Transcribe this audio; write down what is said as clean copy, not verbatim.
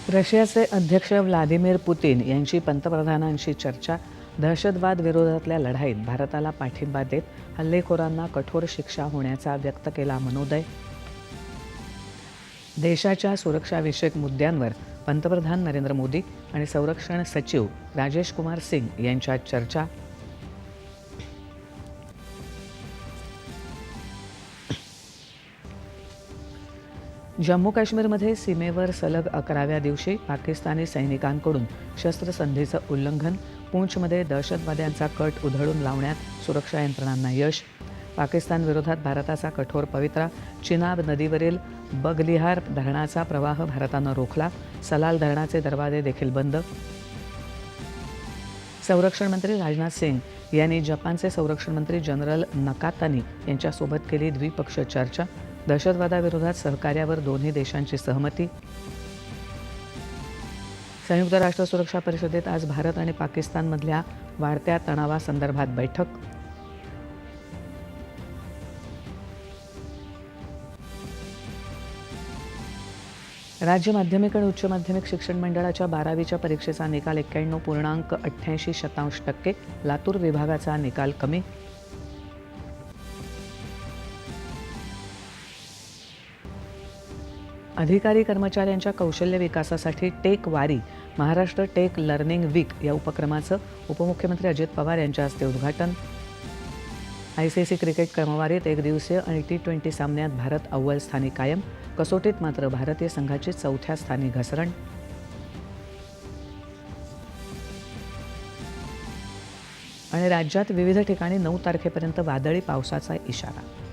रशियाचे अध्यक्ष Vladimir Putin यांची पंतप्रधानांशी चर्चा. दहशतवाद विरोधातल्या लढाईत भारताला पाठिंबा देत हल्लेखोरांना कठोर शिक्षा होण्याचा व्यक्त केला मनोदय. देशाच्या सुरक्षाविषयक मुद्द्यांवर पंतप्रधान नरेंद्र मोदी आणि संरक्षण सचिव राजेश कुमार सिंग यांच्यात चर्चा. जम्मू काश्मीरमध्ये सीमेवर सलग 11व्या दिवशी पाकिस्तानी सैनिकांकडून शस्त्रसंधीचं उल्लंघन. पूंछमध्ये दहशतवाद्यांचा कट उधळून लावण्यात सुरक्षा यंत्रणांना यश. पाकिस्तानविरोधात भारताचा कठोर पवित्रा. चिनाब नदीवरील बगलिहार धरणाचा प्रवाह भारतानं रोखला. सलाल धरणाचे दरवाजे देखील बंद. संरक्षण मंत्री राजनाथ सिंग यांनी जपानचे संरक्षण मंत्री जनरल नकातानी यांच्यासोबत केली द्विपक्षीय चर्चा. दहशतवादाविरोधात सहकार्यावर दोन्ही देशांची सहमती. संयुक्त राष्ट्र सुरक्षा परिषदेत आज भारत आणि पाकिस्तानमधल्या वाढत्या तणावासंदर्भात बैठक. राज्य माध्यमिक आणि उच्च माध्यमिक शिक्षण मंडळाच्या 12वीच्या परीक्षेचा निकाल 91.88%. लातूर विभागाचा निकाल कमी. अधिकारी कर्मचाऱ्यांच्या कौशल्य विकासासाठी टेक वारी महाराष्ट्र टेक लर्निंग वीक या उपक्रमाचं उपमुख्यमंत्री अजित पवार यांच्या हस्ते उद्घाटन. ICC क्रिकेट क्रमवारीत एकदिवसीय आणि T20 सामन्यात भारत अव्वल स्थानी कायम. कसोटीत मात्र भारतीय संघाची 4थ्या स्थानी घसरण. आणि राज्यात विविध ठिकाणी 9 तारखेपर्यंत वादळी पावसाचा इशारा.